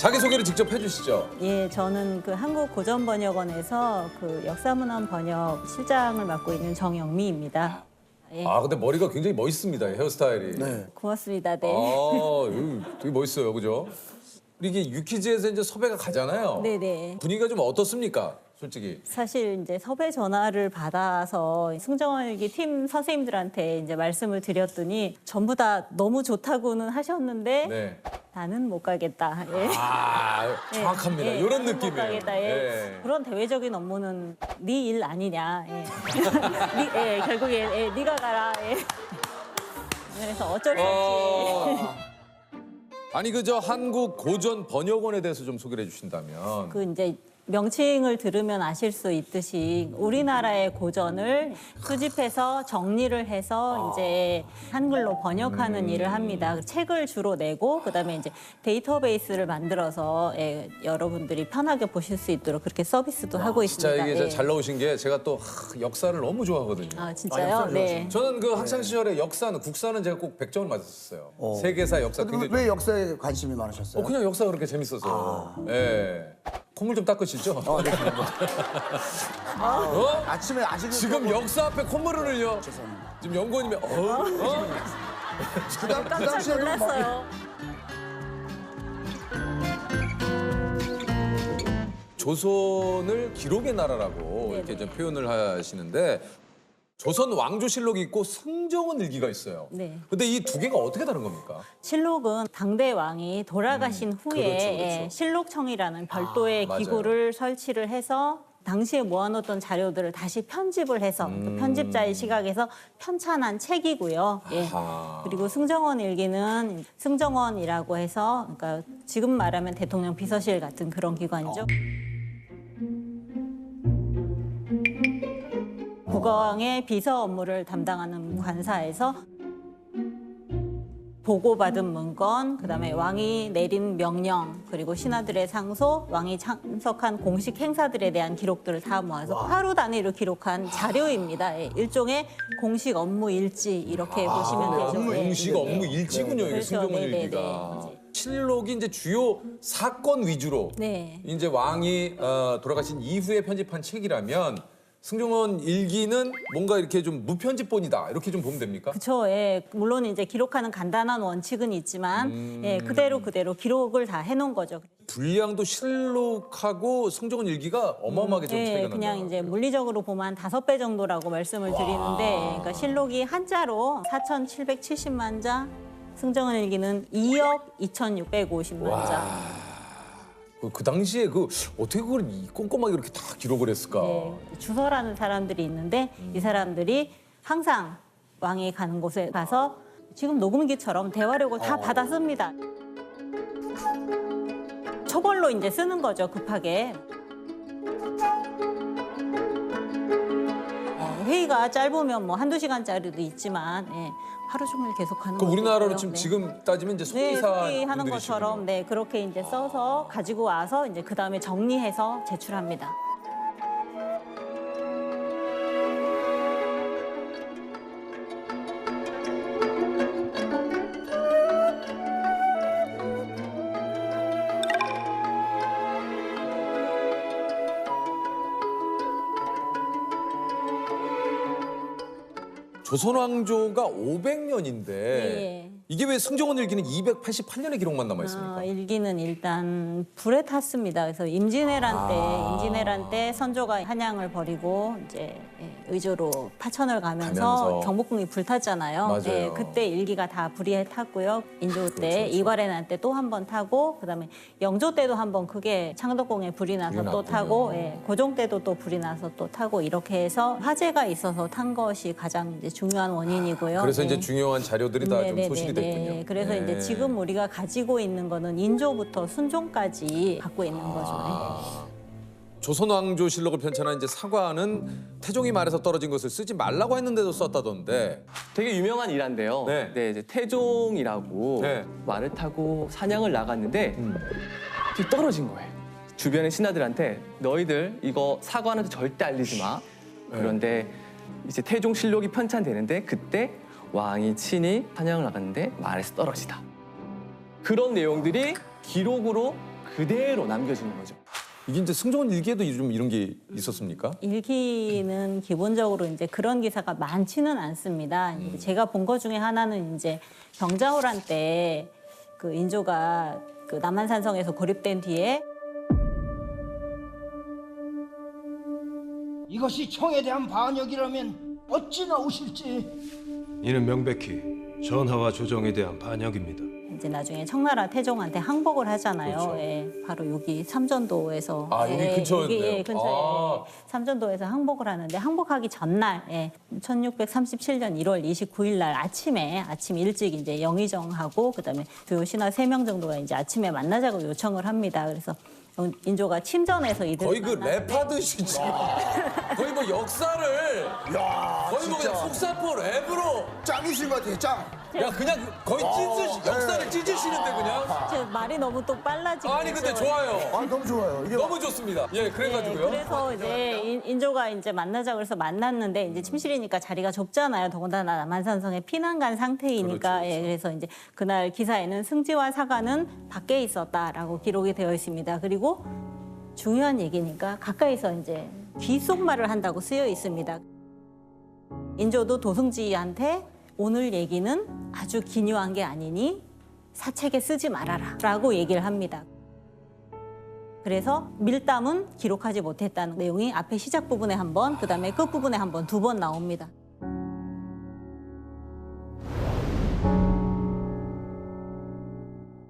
자기소개를 직접 해주시죠. 예, 저는 그 한국고전번역원에서 그 역사문헌 번역 실장을 맡고 있는 정영미입니다. 예, 아, 근데 머리가 굉장히 멋있습니다, 헤어스타일이. 네. 고맙습니다. 네. 되게 멋있어요, 그죠? 이게 유퀴즈에서 이제 섭외가 가잖아요. 네네. 분위기가 좀 어떻습니까, 솔직히? 사실 이제 섭외 전화를 받아서 승정원 일기 팀 선생님들한테 이제 말씀을 드렸더니 전부 다 너무 좋다고는 하셨는데 네. 나는 못 가겠다. 예. 아, 정확합니다. 예, 이런 나는 못 느낌이에요. 가겠다. 예. 예. 그런 대외적인 업무는 네 일 아니냐. 예. 예, 결국에 예, 네가 가라. 예. 그래서 어쩔 수 없이 아니 그저 한국 고전 번역원에 대해서 좀 소개를 해주신다면. 그 이제 명칭을 들으면 아실 수 있듯이 우리나라의 고전을 수집해서 정리를 해서 이제 한글로 번역하는 일을 합니다. 책을 주로 내고 그다음에 이제 데이터베이스를 만들어서 예, 여러분들이 편하게 보실 수 있도록 그렇게 서비스도 하고 진짜 있습니다. 이게 예. 잘 나오신 게 제가 또 역사를 너무 좋아하거든요. 아 진짜요? 역사를 네. 저는 그 학창 시절에 역사는 국사는 제가 꼭 100점을 맞았었어요. 세계사 역사 근데 굉장히 왜 역사에 관심이 많으셨어요? 그냥 역사가 그렇게 재밌어서. 예. 콧물 좀 닦으시죠? 네. 어? 아침에 아직 지금 역사 앞에 콧물을 흘려. 죄송합니다. 지금 연구원님이 그 깜짝 당시에는 막 놀랐어요. 조선을 기록의 나라라고 네네. 이렇게 좀 표현을 하시는데 조선 왕조실록이 있고 승정원 일기가 있어요. 네. 근데 이 두 개가 어떻게 다른 겁니까? 실록은 당대 왕이 돌아가신 후에 그렇죠, 그렇죠. 예, 실록청이라는 별도의 맞아요. 기구를 설치를 해서 당시에 모아놓던 자료들을 다시 편집을 해서 그 편집자의 시각에서 편찬한 책이고요. 예. 아하. 그리고 승정원 일기는 승정원이라고 해서 그러니까 지금 말하면 대통령 비서실 같은 그런 기관이죠. 국왕의 비서 업무를 담당하는 관사에서 보고받은 문건, 그다음에 왕이 내린 명령, 그리고 신하들의 상소, 왕이 참석한 공식 행사들에 대한 기록들을 다 모아서 하루 단위로 기록한 자료입니다. 예, 일종의 공식 업무 일지 이렇게 보시면 되죠. 예. 공식 업무 일지군요, 이게 그렇죠. 승정원 네네네. 일기가. 실록이 이제 주요 사건 위주로 네. 이제 왕이 돌아가신 이후에 편집한 책이라면 승정원 일기는 뭔가 이렇게 좀 무편집본이다 이렇게 좀 보면 됩니까? 그렇죠. 예. 물론 이제 기록하는 간단한 원칙은 있지만 예, 그대로 기록을 다 해놓은 거죠. 분량도 실록하고 승정원 일기가 어마어마하게 좀 예, 차이가 난다. 그냥 이제 물리적으로 보면 한 5배 정도라고 말씀을 드리는데, 그러니까 실록이 한자로 4,770만 자, 승정원 일기는 2억 2,650만 자. 그 당시에 그 어떻게 그걸 꼼꼼하게 이렇게 다 기록을 했을까? 예, 주서라는 사람들이 있는데 이 사람들이 항상 왕이 가는 곳에 가서 지금 녹음기처럼 대화록을 다 받아 씁니다. 초벌로 이제 쓰는 거죠, 급하게. 회의가 짧으면 뭐 한두 시간짜리도 있지만 예, 하루 종일 계속 하는 그 것도 우리나라로 있고요. 지금 네. 지금 따지면 이제 네, 속기사 하는 것처럼 네 그렇게 이제 써서 가지고 와서 이제 그 다음에 정리해서 제출합니다. 조선 왕조가 500년인데 예. 이게 왜 승정원 일기는 288년의 기록만 남아 있습니까? 일기는 일단 불에 탔습니다. 그래서 임진왜란 때 선조가 한양을 버리고 이제 의조로 파천을 가면서 경복궁이 불탔잖아요. 맞아요. 예, 그때 일기가 다 불이 탔고요. 인조 때 이괄해난 때 또 한 번 타고 그다음에 영조 때도 한 번 크게 창덕궁에 불이 나서 불이 또 났군요. 타고 예, 고종 때도 또 불이 나서 또 타고 이렇게 해서 화재가 있어서 탄 것이 가장 이제 중요한 원인이고요. 그래서 예. 이제 중요한 자료들이 다 좀 네네네네. 소실이 됐군요. 그래서 네. 이제 지금 우리가 가지고 있는 거는 인조부터 순종까지 갖고 있는 거죠. 조선 왕조실록을 편찬한 이제 사관은 태종이 말해서 떨어진 것을 쓰지 말라고 했는데도 썼다던데. 되게 유명한 일화인데요. 네. 네, 이제 태종이라고 네. 말을 타고 사냥을 나갔는데 뒤 떨어진 거예요. 주변의 신하들한테 너희들 이거 사관한테 절대 알리지 마. 그런데 이제 태종실록이 편찬되는데 그때 왕이 친히 사냥을 나갔는데 말에서 떨어지다. 그런 내용들이 기록으로 그대로 남겨지는 거죠. 이게 이제 승정원 일기에도 좀 이런 게 있었습니까? 일기는 기본적으로 이제 그런 기사가 많지는 않습니다. 이제 제가 본 것 중에 하나는 이제 병자호란 때 그 인조가 그 남한산성에서 고립된 뒤에 이것이 청에 대한 반역이라면 어찌나 오실지. 이는 명백히 전하와 조정에 대한 반역입니다. 이제 나중에 청나라 태종한테 항복을 하잖아요. 그렇죠. 예, 바로 여기 삼전도에서 여기 근처였네요. 여기 근처에 삼전도에서 항복을 하는데 항복하기 전날 1637년 1월 29일 날 아침 일찍 이제 영의정하고 그다음에 주요 신하 3명 정도가 이제 아침에 만나자고 요청을 합니다. 그래서 인조가 침전해서 이들 거의 그 랩하듯이 지금 거의 뭐 역사를 거의 뭐 그냥 속사포 랩으로 짱이신 것 같아요, 짱. 야 그냥 거의 역사를 찢으시는데 그냥 제 말이 너무 또 빨라지고 아니 근데 좋아요. 아, 너무 좋아요. 이게 너무 좋습니다. 예, 그래가지고요. 그래서 이제 인조가 이제 만나자 그래서 만났는데 이제 침실이니까 자리가 좁잖아요. 더군다나 남한산성에 피난 간 상태이니까 그렇죠. 예, 그래서 이제 그날 기사에는 승지와 사관은 밖에 있었다라고 기록이 되어 있습니다. 그리고 중요한 얘기니까 가까이서 이제 귓속말을 한다고 쓰여 있습니다. 인조도 도승지한테 오늘 얘기는 아주 기묘한 게 아니니 사책에 쓰지 말아라 라고 얘기를 합니다. 그래서 밀담은 기록하지 못했다는 내용이 앞에 시작 부분에 한 번, 그다음에 끝 부분에 한 번, 2번 나옵니다.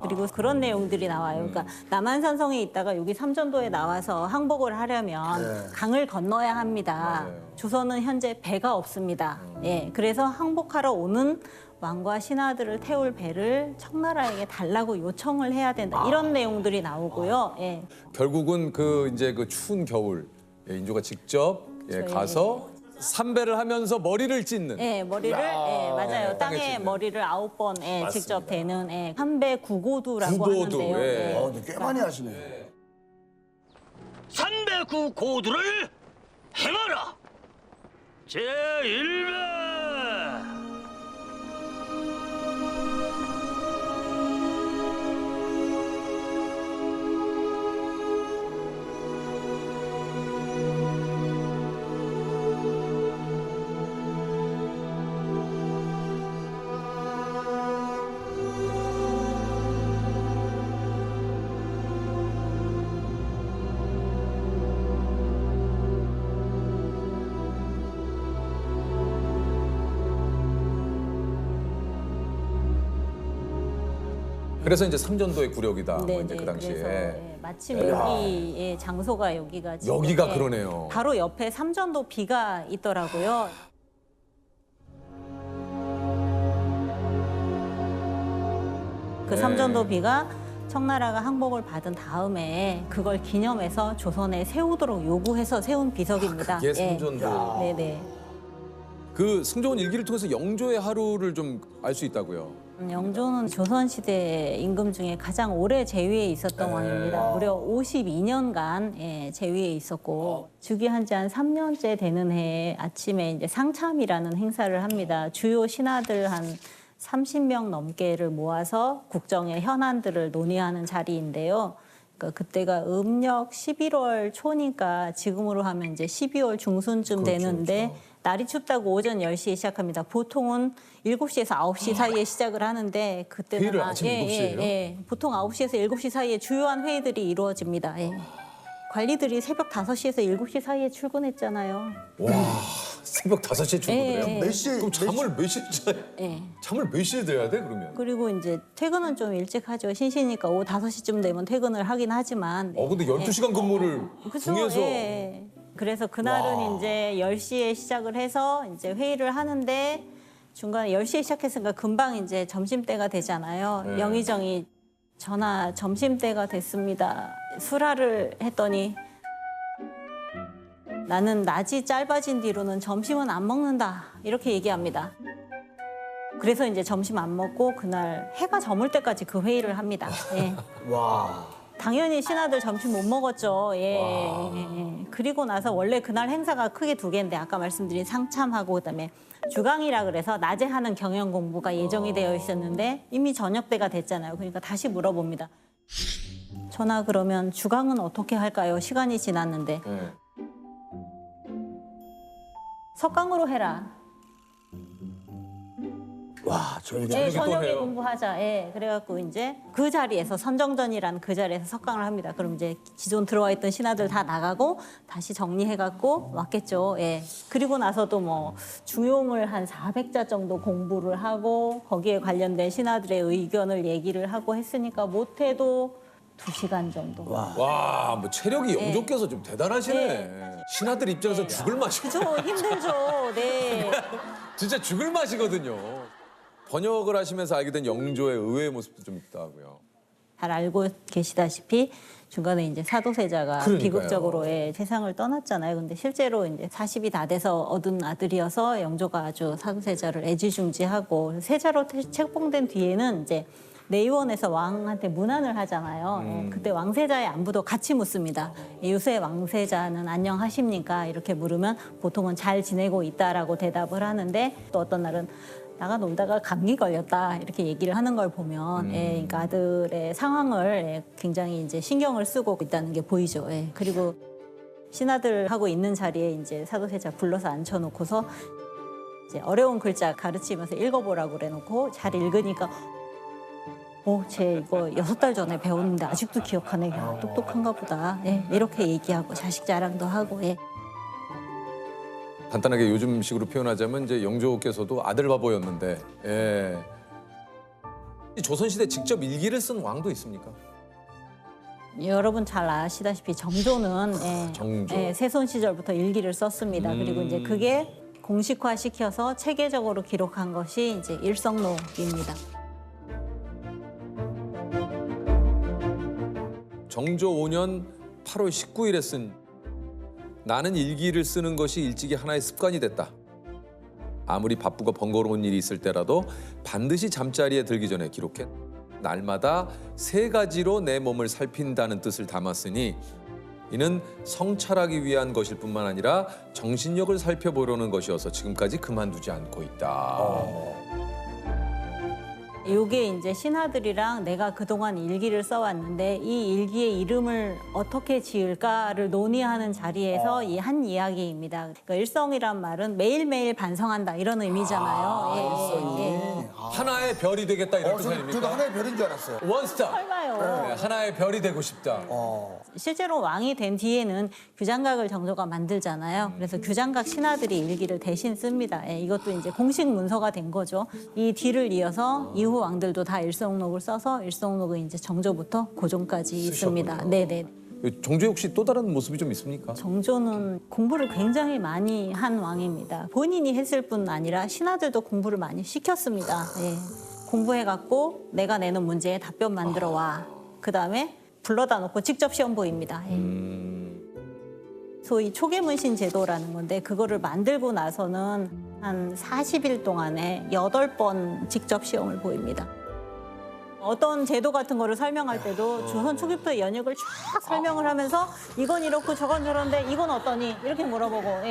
그리고 그런 내용들이 나와요. 그러니까 남한산성에 있다가 여기 삼전도에 나와서 항복을 하려면 강을 건너야 합니다. 조선은 현재 배가 없습니다. 예, 그래서 항복하러 오는 왕과 신하들을 태울 배를 청나라에게 달라고 요청을 해야 된다. 이런 내용들이 나오고요. 예. 결국은 그 이제 그 추운 겨울 인조가 직접 그렇죠. 가서 삼배를 하면서 머리를 찢는. 예, 머리를 맞아요. 땅에 찢는. 머리를 9번 직접 대는 삼배 구고두라고 구고두, 하는데요. 예. 근데 꽤 많이 하시네. 309 고두를 행하라. 제1배. 그래서 이제 삼전도의 구력이다. 뭐 네, 이제 그 당시에. 그래서 마침 여기 장소가 여기가 지금, 여기가 그러네요. 바로 옆에 삼전도 비가 있더라고요. 그 네. 삼전도 비가 청나라가 항복을 받은 다음에 그걸 기념해서 조선에 세우도록 요구해서 세운 비석입니다. 그게 삼전도. 네네. 그 승정원 일기를 통해서 영조의 하루를 좀 알 수 있다고요. 영조는 조선시대 임금 중에 가장 오래 재위에 있었던 왕입니다. 무려 52년간 재위에 있었고 즉위한 지 한 3년째 되는 해에 아침에 이제 상참이라는 행사를 합니다. 주요 신하들 한 30명 넘게를 모아서 국정의 현안들을 논의하는 자리인데요. 그러니까 그때가 음력 11월 초니까 지금으로 하면 이제 12월 중순쯤 되는데 날이 춥다고 오전 10시에 시작합니다. 보통은 7시에서 9시 사이에 시작을 하는데 그때는 회의를 아침 7시에요? 보통 9시에서 7시 사이에 주요한 회의들이 이루어집니다. 예. 관리들이 새벽 5시에서 7시 사이에 출근했잖아요. 와, 새벽 5시에 출근해요? 예. 몇 시에? 그럼 잠을 몇 시에 자요? 예. 잠을 몇 시에 자야 돼 그러면? 그리고 이제 퇴근은 좀 일찍 하죠. 신시니까 오후 5시쯤 되면 퇴근을 하긴 하지만. 근데 12시간 근무를 그쵸, 중에서 예. 그래서 그날은 이제 10시에 시작을 해서 이제 회의를 하는데 중간에 10시에 시작했으니까 금방 이제 점심때가 되잖아요. 네. 영의정이 전하 점심때가 됐습니다. 수라를 했더니 나는 낮이 짧아진 뒤로는 점심은 안 먹는다. 이렇게 얘기합니다. 그래서 이제 점심 안 먹고 그날 해가 저물 때까지 그 회의를 합니다. 예. 와. 당연히 신하들 점심 못 먹었죠. 예. 그리고 나서 원래 그날 행사가 크게 2개인데 아까 말씀드린 상참하고 그다음에 주강이라 그래서 낮에 하는 경영 공부가 예정이 되어 있었는데 이미 저녁 때가 됐잖아요. 그러니까 다시 물어봅니다. 전하 그러면 주강은 어떻게 할까요? 시간이 지났는데 예. 석강으로 해라. 와, 저에게 예, 또 저녁에 해요? 공부하자. 예, 그래갖고 이제 그 자리에서 선정전이라는 그 자리에서 석강을 합니다. 그럼 이제 기존 들어와 있던 신하들 다 나가고 다시 정리해갖고 왔겠죠. 예. 그리고 나서도 뭐 중용을 한 400자 정도 공부를 하고 거기에 관련된 신하들의 의견을 얘기를 하고 했으니까 못해도 2시간 정도. 와, 뭐 체력이 영조께서 좀 대단하시네. 신하들 입장에서 죽을 맛이죠. 그죠, 힘들죠. 네. 진짜 죽을 맛이거든요. 번역을 하시면서 알게 된 영조의 의외의 모습도 좀 있다고요. 잘 알고 계시다시피 중간에 이제 사도세자가 그러니까요. 비극적으로 세상을 떠났잖아요. 근데 실제로 이제 40이 다 돼서 얻은 아들이어서 영조가 아주 사도세자를 애지중지하고 세자로 책봉된 뒤에는 이제 내의원에서 왕한테 문안을 하잖아요. 그때 왕세자의 안부도 같이 묻습니다. 요새 왕세자는 안녕하십니까? 이렇게 물으면 보통은 잘 지내고 있다라고 대답을 하는데 또 어떤 날은 나가 놀다가 감기 걸렸다 이렇게 얘기를 하는 걸 보면 그러니까 아들의 상황을 굉장히 이제 신경을 쓰고 있다는 게 보이죠. 그리고 신하들하고 있는 자리에 이제 사도세자 불러서 앉혀놓고서 이제 어려운 글자 가르치면서 읽어보라고 그래놓고 잘 읽으니까 쟤 이거 6달 전에 배웠는데 아직도 기억하네. 야, 똑똑한가 보다. 이렇게 얘기하고 자식 자랑도 하고. 간단하게 요즘식으로 표현하자면 이제 영조께서도 아들 바보였는데, 예. 이 조선시대 직접 일기를 쓴 왕도 있습니까? 여러분 잘 아시다시피 정조는 정조. 세손 시절부터 일기를 썼습니다. 그리고 이제 그게 공식화시켜서 체계적으로 기록한 것이 이제 일성록입니다. 정조 5년 8월 19일에 쓴 나는 일기를 쓰는 것이 일찍이 하나의 습관이 됐다. 아무리 바쁘고 번거로운 일이 있을 때라도 반드시 잠자리에 들기 전에 기록해 날마다 3가지로 내 몸을 살핀다는 뜻을 담았으니 이는 성찰하기 위한 것일 뿐만 아니라 정신력을 살펴보려는 것이어서 지금까지 그만두지 않고 있다. 요게 이제 신하들이랑 내가 그동안 일기를 써왔는데 이 일기의 이름을 어떻게 지을까를 논의하는 자리에서 이 한 이야기입니다. 그러니까 일성이란 말은 매일매일 반성한다 이런 의미잖아요. 하나의 별이 되겠다 이런 뜻 저도 아닙니까? 하나의 별인 줄 알았어요. 원스타. 설마요. 네, 하나의 별이 되고 싶다. 실제로 왕이 된 뒤에는 규장각을 정조가 만들잖아요. 그래서 규장각 신하들이 일기를 대신 씁니다. 이것도 이제 공식 문서가 된 거죠. 이 뒤를 이어서 이후 왕들도 다 일성록을 써서 일성록은 이제 정조부터 고종까지 있습니다. 네네. 정조 혹시 또 다른 모습이 좀 있습니까? 정조는 공부를 굉장히 많이 한 왕입니다. 본인이 했을 뿐 아니라 신하들도 공부를 많이 시켰습니다. 공부해갖고 내가 내는 문제에 답변 만들어 와. 그다음에 불러다 놓고 직접 시험 보입니다. 소위 초계문신 제도라는 건데 그거를 만들고 나서는 한 40일 동안에 8번 직접 시험을 보입니다. 어떤 제도 같은 거를 설명할 때도 조선 초기부터 연역을 쫙 설명을 하면서 이건 이렇고 저건 저런데 이건 어떠니? 이렇게 물어보고.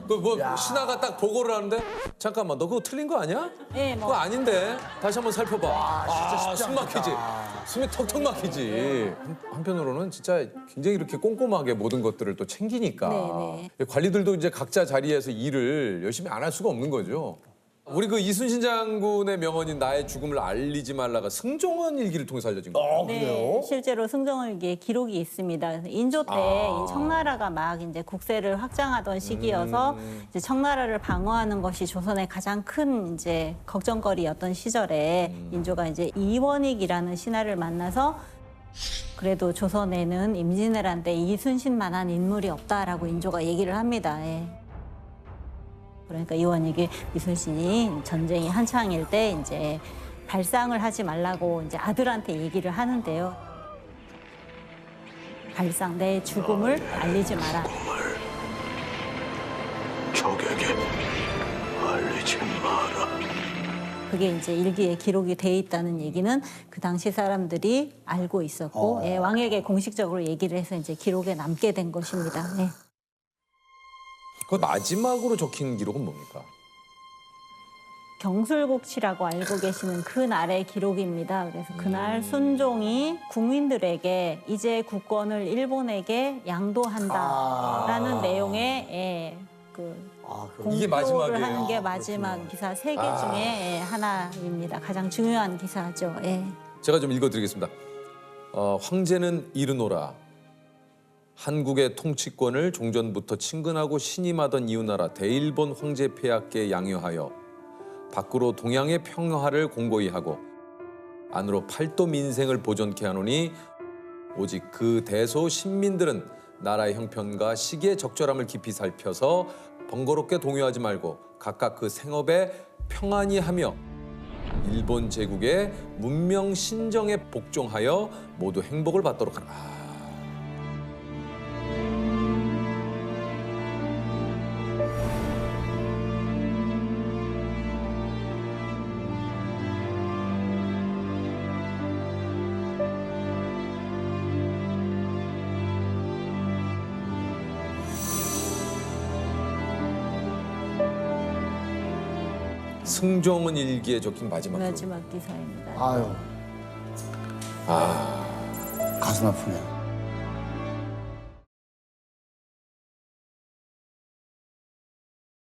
그 뭐 신하가 딱 보고를 하는데 잠깐만 너 그거 틀린 거 아니야? 그거 아닌데 다시 한번 살펴봐. 숨 막히지. 숨이 턱턱 막히지. 한편으로는 진짜 굉장히 이렇게 꼼꼼하게 모든 것들을 또 챙기니까 네네. 관리들도 이제 각자 자리에서 일을 열심히 안 할 수가 없는 거죠. 우리 그 이순신 장군의 명언인 나의 죽음을 알리지 말라가 승종원 일기를 통해서 알려진 거예요. 네, 실제로 승정일기에 기록이 있습니다. 인조 때 이 청나라가 막 이제 국세를 확장하던 시기여서 이제 청나라를 방어하는 것이 조선의 가장 큰 이제 걱정거리였던 시절에 인조가 이제 이원익이라는 신하를 만나서 그래도 조선에는 임진왜란 때 이순신만한 인물이 없다라고 인조가 얘기를 합니다. 그러니까 이원익이 이순신이 전쟁이 한창일 때 이제 발상을 하지 말라고 이제 아들한테 얘기를 하는데요. 발상 내 죽음을 알리지 마라. 적에게 알리지 마라. 그게 이제 일기에 기록이 돼 있다는 얘기는 그 당시 사람들이 알고 있었고 왕에게 공식적으로 얘기를 해서 이제 기록에 남게 된 것입니다. 그 마지막으로 적힌 기록은 뭡니까? 경술국치라고 알고 계시는 그날의 기록입니다. 그래서 그날 순종이 국민들에게 이제 국권을 일본에게 양도한다라는 내용의 이게 공표를 마지막이에요. 하는 게 마지막 기사 3개 중에 하나입니다. 가장 중요한 기사죠. 예. 제가 좀 읽어드리겠습니다. 황제는 이르노라. 한국의 통치권을 종전부터 친근하고 신임하던 이웃나라 대일본 황제 폐하께 양요하여 밖으로 동양의 평화를 공고히 하고 안으로 팔도 민생을 보존케 하노니 오직 그 대소 신민들은 나라의 형편과 시기의 적절함을 깊이 살펴서 번거롭게 동요하지 말고 각각 그 생업에 평안히 하며 일본 제국의 문명 신정에 복종하여 모두 행복을 받도록 하라. 승종은 일기에 적힌 마지막 기록. 마지막 기사입니다. 아유. 가슴 아프네요.